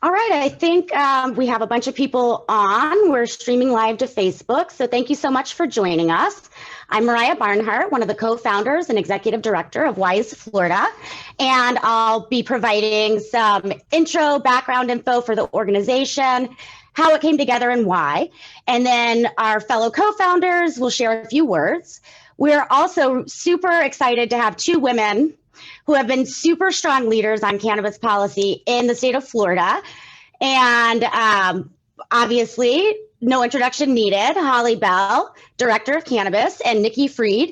All right, I think we have a bunch of people on. We're streaming live to Facebook, so thank you so much for joining us. I'm Moriah Barnhart, one of the co-founders and executive director of WISE Florida, and I'll be providing some intro, background info for the organization, how it came together and why, and then our fellow co-founders will share a few words. We're also super excited to have two women who have been super strong leaders on cannabis policy in the state of Florida. And obviously, no introduction needed. Holly Bell, Director of Cannabis, and Nikki Fried,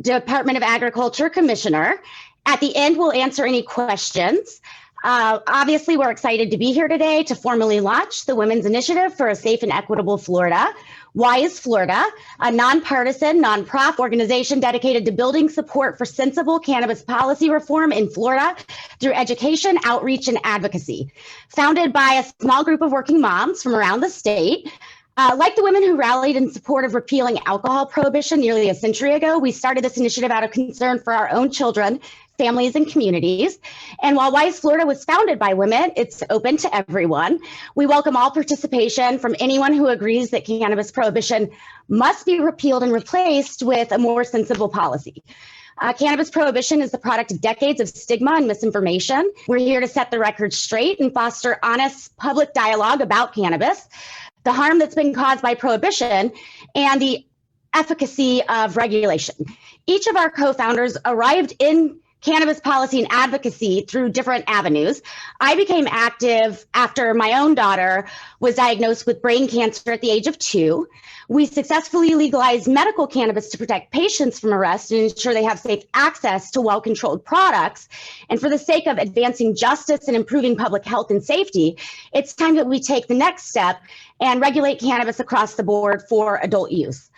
Department of Agriculture Commissioner. At the end, we'll answer any questions. Obviously, we're excited to be here today to formally launch the Women's Initiative for a Safe and Equitable Florida. WISE Florida, a nonpartisan, nonprofit organization dedicated to building support for sensible cannabis policy reform in Florida through education, outreach, and advocacy. Founded by a small group of working moms from around the state, like the women who rallied in support of repealing alcohol prohibition nearly a century ago, we started this initiative out of concern for our own children, families, and communities. And while WISE Florida was founded by women, it's open to everyone. We welcome all participation from anyone who agrees that cannabis prohibition must be repealed and replaced with a more sensible policy. Cannabis prohibition is the product of decades of stigma and misinformation. We're here to set the record straight and foster honest public dialogue about cannabis, the harm that's been caused by prohibition, and the efficacy of regulation. Each of our co-founders arrived in cannabis policy and advocacy through different avenues. I became active after my own daughter was diagnosed with brain cancer at the age of 2. We successfully legalized medical cannabis to protect patients from arrest and ensure they have safe access to well-controlled products. And for the sake of advancing justice and improving public health and safety, it's time that we take the next step and regulate cannabis across the board for adult use.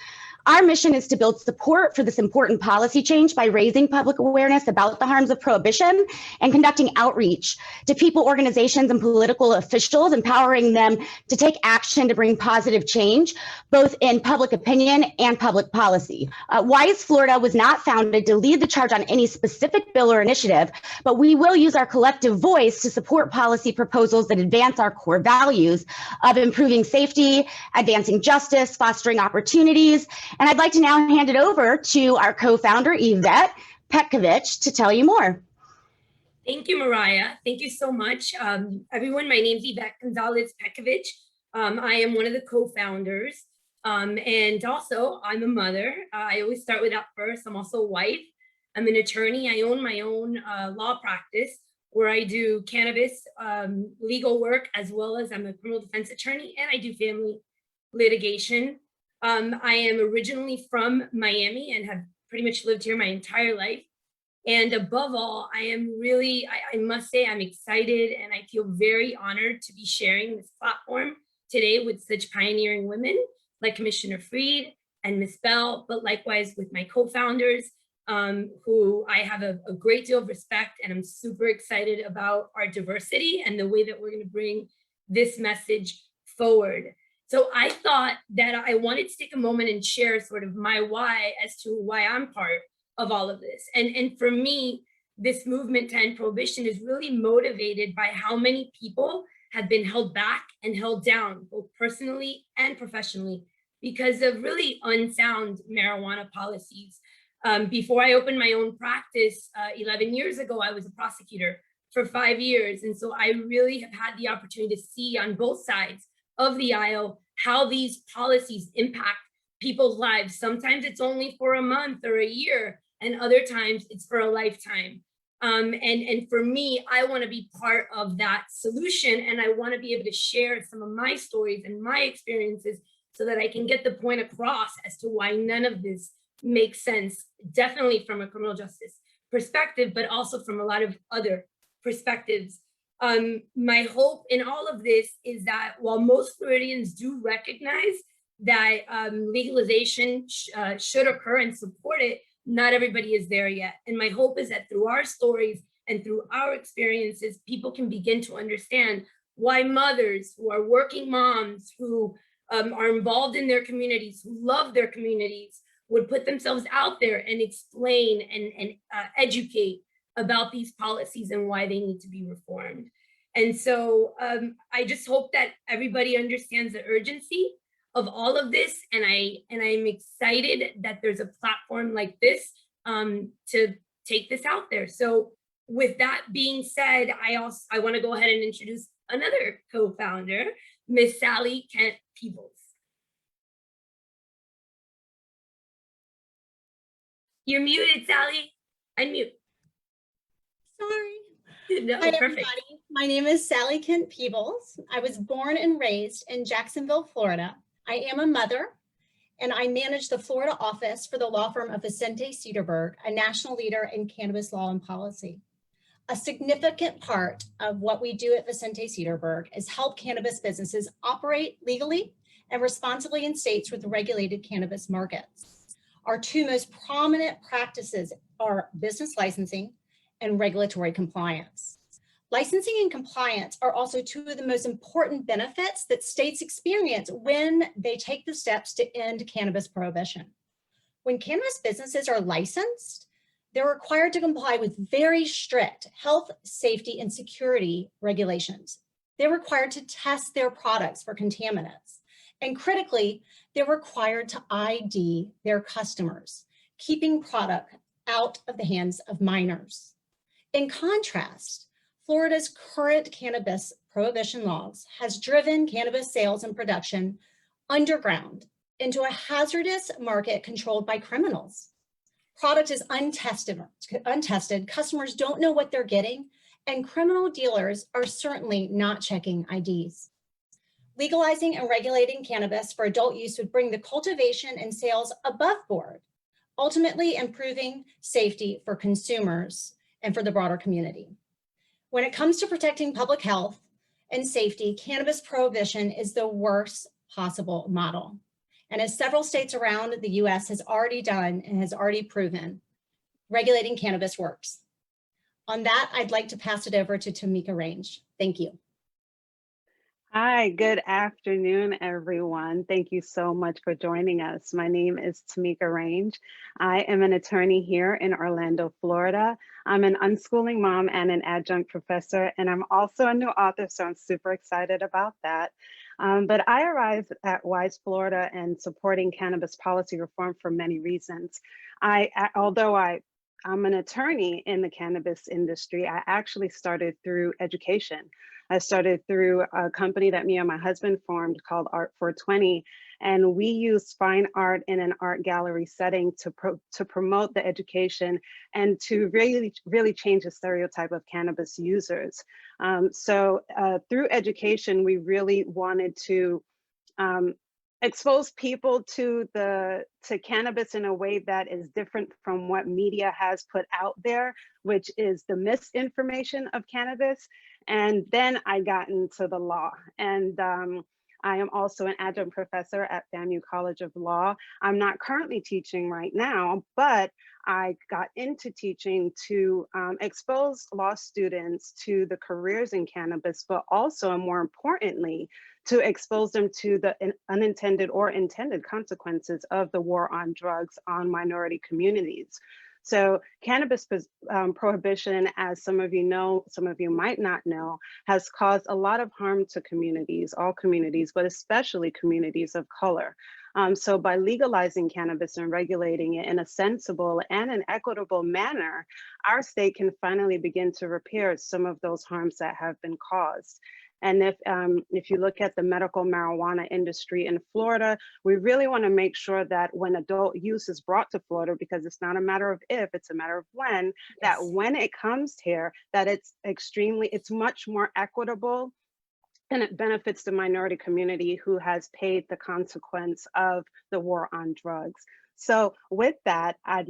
Our mission is to build support for this important policy change by raising public awareness about the harms of prohibition and conducting outreach to people, organizations, and political officials, empowering them to take action to bring positive change, both in public opinion and public policy. WISE Florida was not founded to lead the charge on any specific bill or initiative, but we will use our collective voice to support policy proposals that advance our core values of improving safety, advancing justice, fostering opportunities. And I'd like to now hand it over to our co-founder, Ivette Petkovich, to tell you more. Thank you, Moriah. Thank you so much. Everyone, my name is Ivette Gonzalez Petkovich. I am one of the co-founders. And also, I'm a mother. I always start with that first. I'm also a wife. I'm an attorney. I own my own law practice where I do cannabis legal work, as well as I'm a criminal defense attorney, and I do family litigation. I am originally from Miami and have pretty much lived here my entire life. And above all, I am really, I must say, I'm excited and I feel very honored to be sharing this platform today with such pioneering women like Commissioner Fried and Ms. Bell, but likewise with my co-founders, who I have a great deal of respect, and I'm super excited about our diversity and the way that we're going to bring this message forward. So I thought that I wanted to take a moment and share sort of my why as to why I'm part of all of this. And for me, this movement to end prohibition is really motivated by how many people have been held back and held down, both personally and professionally, because of really unsound marijuana policies. Before I opened my own practice 11 years ago, I was a prosecutor for 5 years. And so I really have had the opportunity to see on both sides of the aisle how these policies impact people's lives. Sometimes it's only for a month or a year, and other times it's for a lifetime. And for me, I want to be part of that solution, and I want to be able to share some of my stories and my experiences so that I can get the point across as to why none of this makes sense, definitely from a criminal justice perspective, but also from a lot of other perspectives. My hope in all of this is that while most Floridians do recognize that legalization should occur and support it, not everybody is there yet. And my hope is that through our stories and through our experiences, people can begin to understand why mothers who are working moms, who are involved in their communities, who love their communities, would put themselves out there and explain and educate about these policies and why they need to be reformed. And so I just hope that everybody understands the urgency of all of this. And I'm excited that there's a platform like this to take this out there. So with that being said, I want to go ahead and introduce another co-founder, Miss Sally Kent Peebles. You're muted, Sally. Unmute. Sorry. No, Hi, perfect. everybody. My name is Sally Kent Peebles. I was born and raised in Jacksonville, Florida. I am a mother, and I manage the Florida office for the law firm of Vicente Cedarberg, a national leader in cannabis law and policy. A significant part of what we do at Vicente Cedarberg is help cannabis businesses operate legally and responsibly in states with regulated cannabis markets. Our two most prominent practices are business licensing and regulatory compliance. Licensing and compliance are also two of the most important benefits that states experience when they take the steps to end cannabis prohibition. When cannabis businesses are licensed, they're required to comply with very strict health, safety, and security regulations. They're required to test their products for contaminants. And critically, they're required to ID their customers, keeping product out of the hands of minors. In contrast, Florida's current cannabis prohibition laws has driven cannabis sales and production underground into a hazardous market controlled by criminals. Product is untested, customers don't know what they're getting, and criminal dealers are certainly not checking IDs. Legalizing and regulating cannabis for adult use would bring the cultivation and sales above board, ultimately improving safety for consumers and for the broader community. When it comes to protecting public health and safety, cannabis prohibition is the worst possible model. And as several states around the US has already done and has already proven, regulating cannabis works. On that, I'd like to pass it over to Tamieka Range. Thank you. Hi, good afternoon, everyone. Thank you so much for joining us. My name is Tamieka Range. I am an attorney here in Orlando, Florida. I'm an unschooling mom and an adjunct professor, and I'm also a new author, so I'm super excited about that. But I arrived at WISE Florida and supporting cannabis policy reform for many reasons. Although I'm an attorney in the cannabis industry, I actually started through education. I started through a company that me and my husband formed called Art 420, and we used fine art in an art gallery setting to promote the education and to really change the stereotype of cannabis users. So through education, we really wanted to expose people to cannabis in a way that is different from what media has put out there, which is the misinformation of cannabis. And then I got into the law, and I am also an adjunct professor at FAMU College of Law. I'm not currently teaching right now, but I got into teaching to expose law students to the careers in cannabis, but also, and more importantly, to expose them to the unintended or intended consequences of the war on drugs on minority communities. So cannabis prohibition, as some of you know, some of you might not know, has caused a lot of harm to communities, all communities, but especially communities of color. So by legalizing cannabis and regulating it in a sensible and an equitable manner, our state can finally begin to repair some of those harms that have been caused. And if you look at the medical marijuana industry in Florida, we really want to make sure that when adult use is brought to Florida, because it's not a matter of if, it's a matter of when, yes, that when it comes here, that it's much more equitable and it benefits the minority community who has paid the consequence of the war on drugs. So with that, I have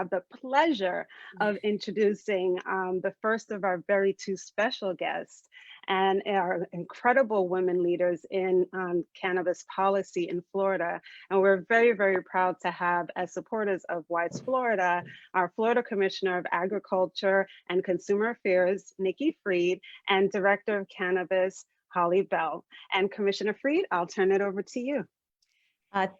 the pleasure of introducing the first of our very two special guests and our incredible women leaders in cannabis policy in Florida. And we're very, very proud to have, as supporters of WISE Florida, our Florida Commissioner of Agriculture and Consumer Affairs, Nikki Fried, and Director of Cannabis, Holly Bell. And Commissioner Fried, I'll turn it over to you.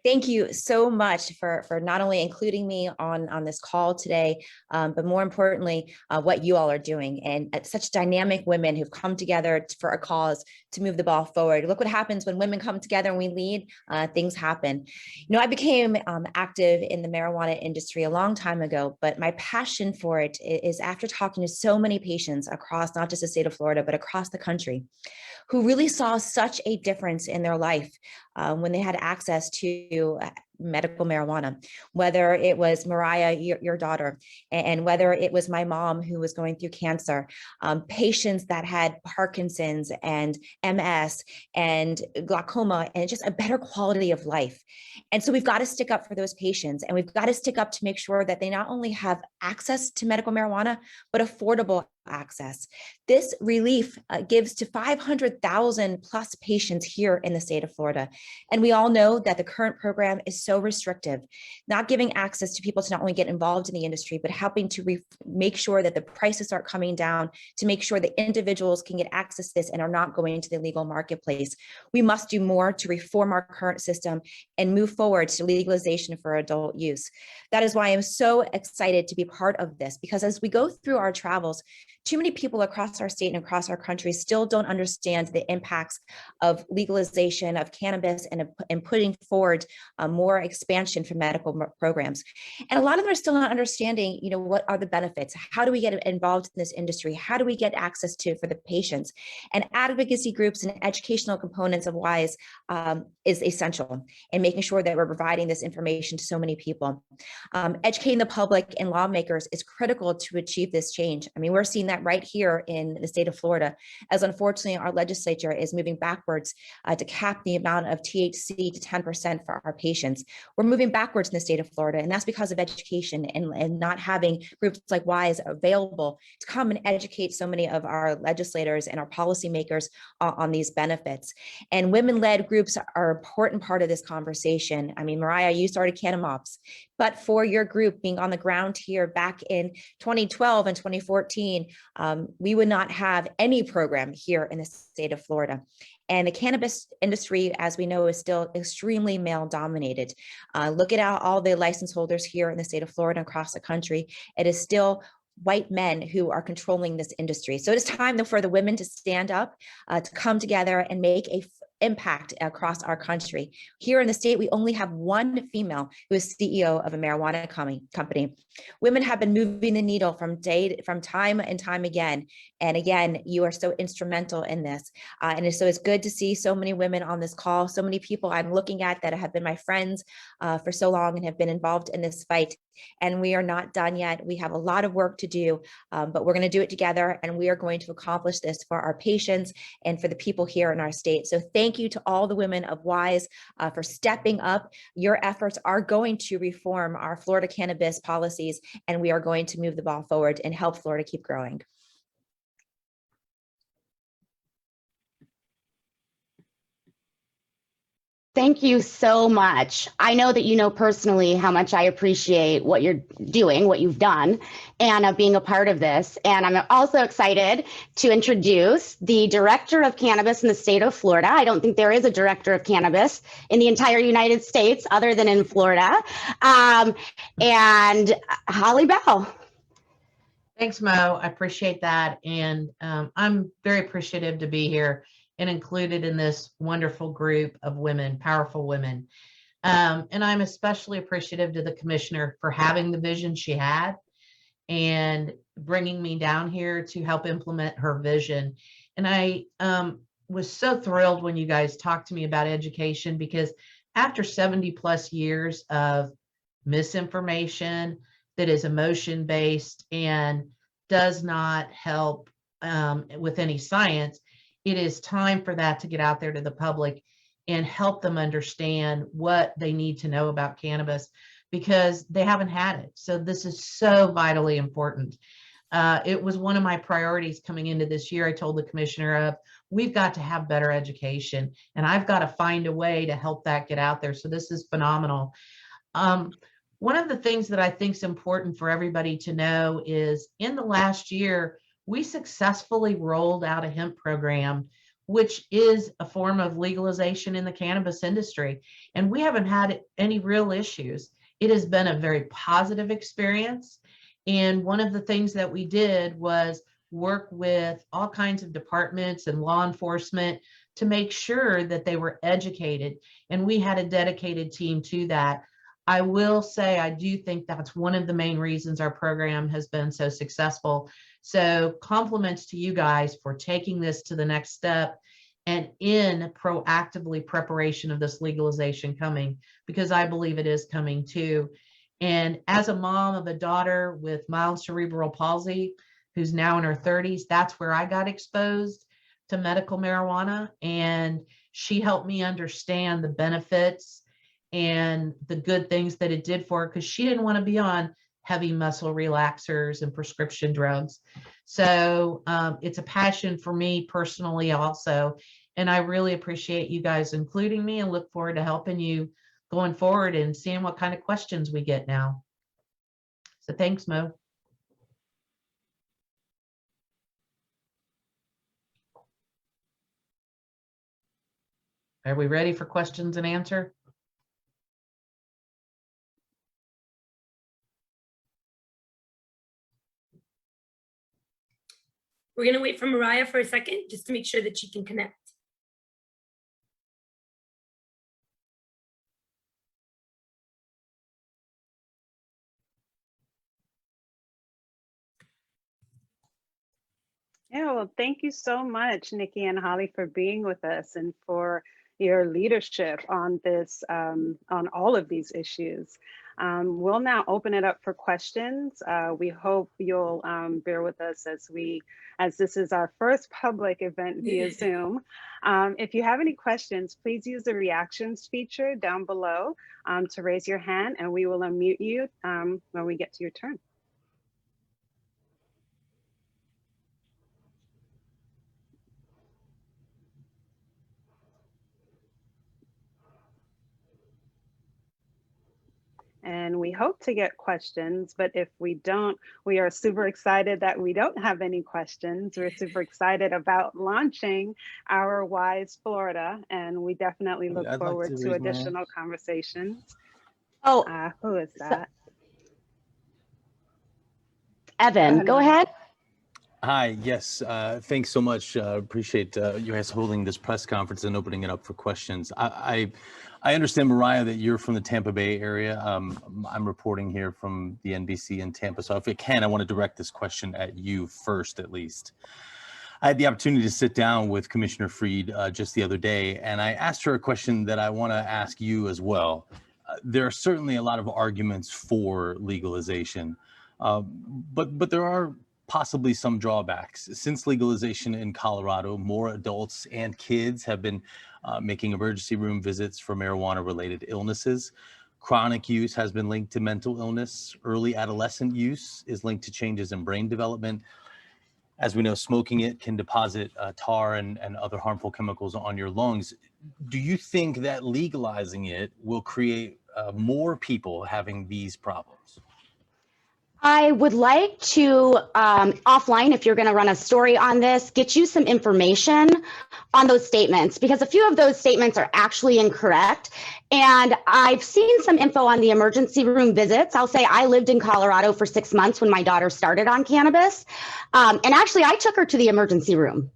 Thank you so much for not only including me on this call today, but more importantly, what you all are doing, and such dynamic women who've come together for a cause to move the ball forward. Look what happens when women come together and we lead, things happen. I became active in the marijuana industry a long time ago, but my passion for it is after talking to so many patients across not just the state of Florida, but across the country, who really saw such a difference in their life when they had access to medical marijuana, whether it was Moriah, your daughter, and whether it was my mom who was going through cancer, patients that had Parkinson's and MS and glaucoma, and just a better quality of life. And so we've got to stick up for those patients, and we've got to stick up to make sure that they not only have access to medical marijuana, but affordable access. This relief gives to 500,000 plus patients here in the state of Florida. And we all know that the current program is so restrictive, not giving access to people to not only get involved in the industry, but helping to make sure that the prices start coming down, to make sure that individuals can get access to this and are not going into the illegal marketplace. We must do more to reform our current system and move forward to legalization for adult use. That is why I'm so excited to be part of this, because as we go through our travels, too many people across our state and across our country still don't understand the impacts of legalization of cannabis and putting forward more expansion for medical programs. And a lot of them are still not understanding, what are the benefits? How do we get involved in this industry? How do we get access to for the patients? And advocacy groups and educational components of WISE is essential in making sure that we're providing this information to so many people. Educating the public and lawmakers is critical to achieve this change. I mean, we're seeing that right here in the state of Florida, as unfortunately our legislature is moving backwards to cap the amount of THC to 10% for our patients. We're moving backwards in the state of Florida, and that's because of education and not having groups like WISE available to come and educate so many of our legislators and our policymakers on these benefits. And women-led groups are an important part of this conversation. I mean, Moriah, you started Canamops, but for your group being on the ground here back in 2012 and 2014, we would not have any program here in the state of Florida. And the cannabis industry, as we know, is still extremely male dominated. Look at all the license holders here in the state of Florida and across the country. It is still white men who are controlling this industry. So it is time for the women to stand up, to come together and make a impact across our country. Here in the state, we only have one female who is CEO of a marijuana company. Women have been moving the needle from time and time again. And again, you are so instrumental in this. And so it's good to see so many women on this call, so many people I'm looking at that have been my friends for so long and have been involved in this fight. And we are not done yet. We have a lot of work to do, but we're going to do it together, and we are going to accomplish this for our patients and for the people here in our state. So thank you to all the women of WISE for stepping up. Your efforts are going to reform our Florida cannabis policies, and we are going to move the ball forward and help Florida keep growing. Thank you so much. I know that you know personally how much I appreciate what you're doing, what you've done, and being a part of this. And I'm also excited to introduce the Director of Cannabis in the state of Florida. I don't think there is a Director of Cannabis in the entire United States other than in Florida. And Holly Bell. Thanks, Mo. I appreciate that. And I'm very appreciative to be here and included in this wonderful group of women, powerful women. And I'm especially appreciative to the commissioner for having the vision she had and bringing me down here to help implement her vision. And I was so thrilled when you guys talked to me about education, because after 70 plus years of misinformation that is emotion-based and does not help with any science, it is time for that to get out there to the public and help them understand what they need to know about cannabis, because they haven't had it. So this is so vitally important. It was one of my priorities coming into this year. I told the commissioner of, we've got to have better education, and I've got to find a way to help that get out there. So this is phenomenal. One of the things that I think is important for everybody to know is in the last year, we successfully rolled out a hemp program which is a form of legalization in the cannabis industry. And we haven't had any real issues. It has been a very positive experience. And one of the things that we did was work with all kinds of departments and law enforcement to make sure that they were educated. And we had a dedicated team to that. I will say, I do think that's one of the main reasons our program has been so successful. So compliments to you guys for taking this to the next step and in proactively preparation of this legalization coming, because I believe it is coming too. And as a mom of a daughter with mild cerebral palsy, who's now in her 30s, that's where I got exposed to medical marijuana. And she helped me understand the benefits and the good things that it did for her, because she didn't want to be on heavy muscle relaxers and prescription drugs. So it's a passion for me personally also. And I really appreciate you guys including me and look forward to helping you going forward and seeing what kind of questions we get now. So thanks, Mo. Are we ready for questions and answer? We're going to wait for Moriah for a second, just to make sure that she can connect. Yeah, well, thank you so much, Nikki and Holly, for being with us and for your leadership on this, on all of these issues. We'll now open it up for questions. We hope you'll bear with us as this is our first public event via Zoom. If you have any questions, please use the reactions feature down below to raise your hand, and we will unmute you when we get to your turn. And we hope to get questions, but if we don't, we are super excited that we don't have any questions. We're super excited about launching our WISE Florida, and we definitely look forward to additional conversations. Oh, who is that? Evan, go ahead. Hi, yes, thanks so much. Appreciate you guys holding this press conference and opening it up for questions. I understand, Moriah, that you're from the Tampa Bay area. I'm reporting here from the NBC in Tampa. So if I can, I want to direct this question at you first, at least. I had the opportunity to sit down with Commissioner Fried just the other day, and I asked her a question that I want to ask you as well. There are certainly a lot of arguments for legalization, but there are possibly some drawbacks. Since legalization in Colorado, more adults and kids have been making emergency room visits for marijuana-related illnesses. Chronic use has been linked to mental illness. Early adolescent use is linked to changes in brain development. As we know, smoking it can deposit tar and other harmful chemicals on your lungs. Do you think that legalizing it will create more people having these problems? I would like to, offline, if you're going to run a story on this, get you some information on those statements, because a few of those statements are actually incorrect. And I've seen some info on the emergency room visits. I'll say I lived in Colorado for 6 months when my daughter started on cannabis. And actually, I took her to the emergency room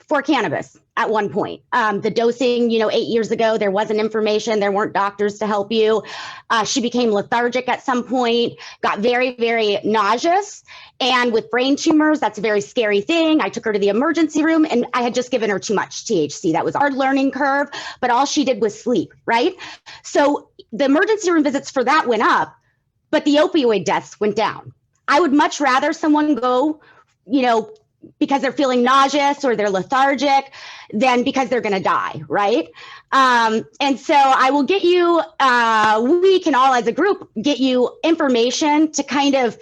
for cannabis at one point. The dosing, 8 years ago, there wasn't information. There weren't doctors to help you. She became lethargic at some point, got very, very nauseous. And with brain tumors, that's a very scary thing. I took her to the emergency room and I had just given her too much THC. That was our learning curve, but all she did was sleep, right? So the emergency room visits for that went up, but the opioid deaths went down. I would much rather someone go, because they're feeling nauseous or they're lethargic than because they're going to die, right? And so I will get you, we can all as a group get you information to kind of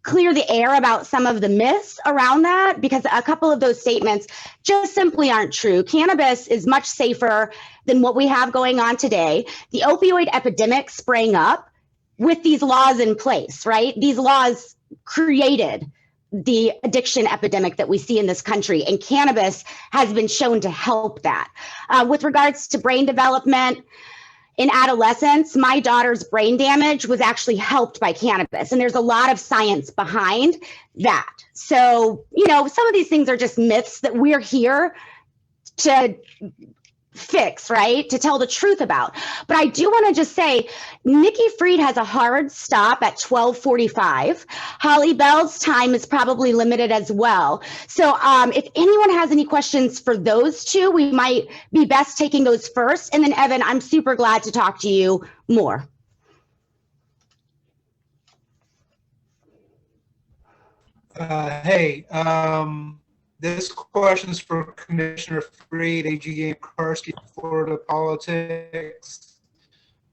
clear the air about some of the myths around that, because a couple of those statements just simply aren't true. Cannabis is much safer than what we have going on today. The opioid epidemic sprang up with these laws in place, right? These laws created the addiction epidemic that we see in this country, and cannabis has been shown to help that. With regards to brain development, in adolescence, my daughter's brain damage was actually helped by cannabis, and there's a lot of science behind that. So, some of these things are just myths that we're here to fix, right? To tell the truth about. But I do want to just say, Nikki Fried has a hard stop at 12:45. Holly Bell's time is probably limited as well. So if anyone has any questions for those two, we might be best taking those first. And then Evan, I'm super glad to talk to you more. Hey, this question is for Commissioner Fried, AG Karski, Florida Politics.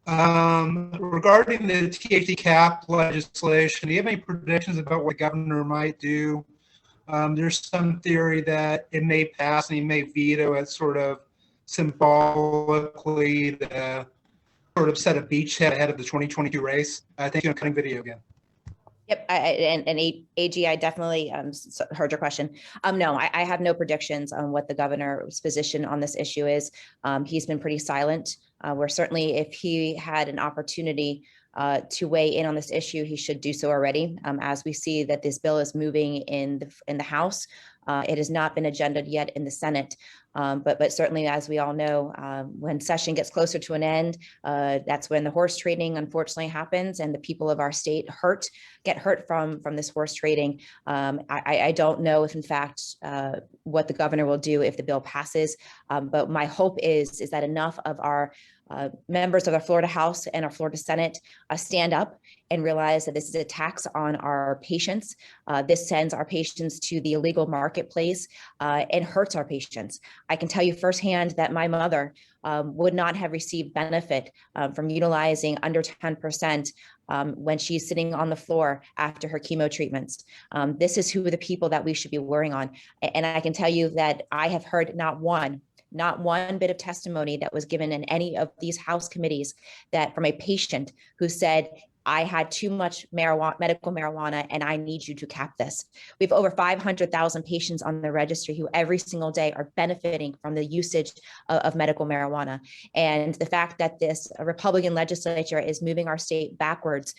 Regarding the THC cap legislation, do you have any predictions about what the governor might do? There's some theory that it may pass and he may veto it sort of symbolically to sort of set a beachhead ahead of the 2022 race. Thank you. I'm cutting video again. Yep, and AG, I definitely heard your question. No, I have no predictions on what the governor's position on this issue is. He's been pretty silent. Where certainly if he had an opportunity to weigh in on this issue, he should do so already. As we see that this bill is moving in the House, it has not been agendaed yet in the Senate. But certainly, as we all know, when session gets closer to an end, that's when the horse trading unfortunately happens, and the people of our state get hurt from this horse trading. I don't know if, in fact, what the governor will do if the bill passes. But my hope is that enough of our members of the Florida House and our Florida Senate stand up and realize that this is a tax on our patients. This sends our patients to the illegal marketplace and hurts our patients. I can tell you firsthand that my mother would not have received benefit from utilizing under 10% when she's sitting on the floor after her chemo treatments. This is who the people that we should be worrying on. And I can tell you that I have heard not one bit of testimony that was given in any of these House committees that from a patient who said, I had too much medical marijuana and I need you to cap this. We have over 500,000 patients on the registry who every single day are benefiting from the usage of medical marijuana. And the fact that this Republican legislature is moving our state backwards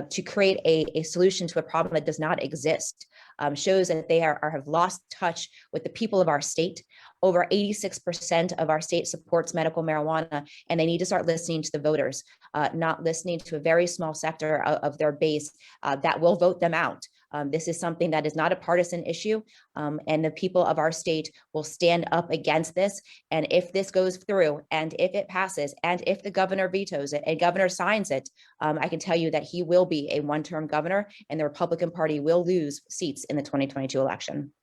to create a solution to a problem that does not exist shows that they have lost touch with the people of our state. Over 86% of our state supports medical marijuana, and they need to start listening to the voters, not listening to a very small sector of their base that will vote them out. This is something that is not a partisan issue, and the people of our state will stand up against this. And if this goes through, and if it passes, and if the governor vetoes it and governor signs it, I can tell you that he will be a one-term governor, and the Republican Party will lose seats in the 2022 election.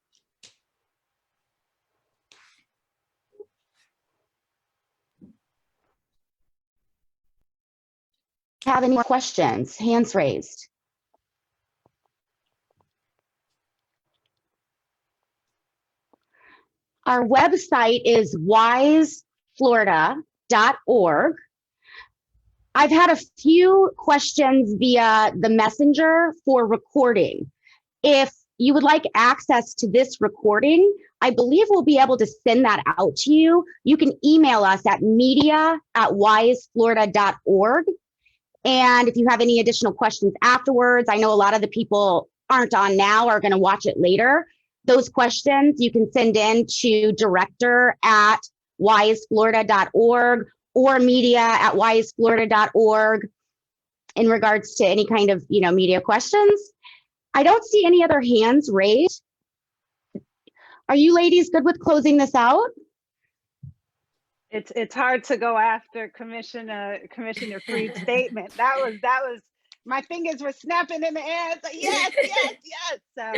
Have any more questions? Hands raised. Our website is wiseflorida.org. I've had a few questions via the messenger for recording. If you would like access to this recording, I believe we'll be able to send that out to you. You can email us at media@wiseflorida.org. And if you have any additional questions afterwards, I know a lot of the people aren't on now, are going to watch it later. Those questions you can send in to director@wiseflorida.org or media@wiseflorida.org in regards to any kind of, media questions. I don't see any other hands raised. Are you ladies good with closing this out? It's hard to go after Commissioner Fried's statement. That was my fingers were snapping in the air. So yes. So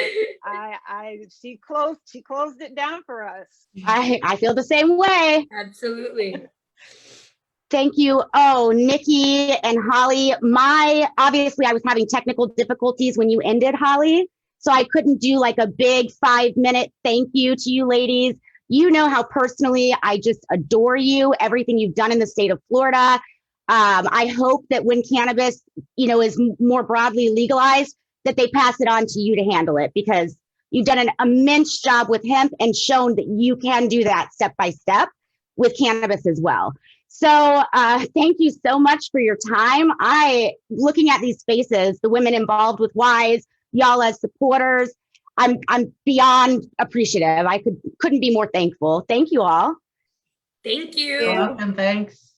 she closed it down for us. I feel the same way. Absolutely. Thank you. Oh, Nikki and Holly, obviously I was having technical difficulties when you ended, Holly. So I couldn't do like a big 5-minute thank you to you ladies. You know how personally I just adore you, everything you've done in the state of Florida. I hope that when cannabis, is more broadly legalized, that they pass it on to you to handle it, because You've done an immense job with hemp and shown that you can do that step by step with cannabis as well. So thank you so much for your time. Looking at these faces, the women involved with WISE, y'all as supporters, I'm beyond appreciative. I couldn't be more thankful. Thank you all. Thank You're you. welcome. Thanks.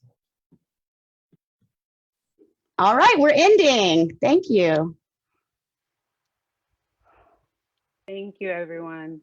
All right, we're ending. Thank you. Thank you, everyone.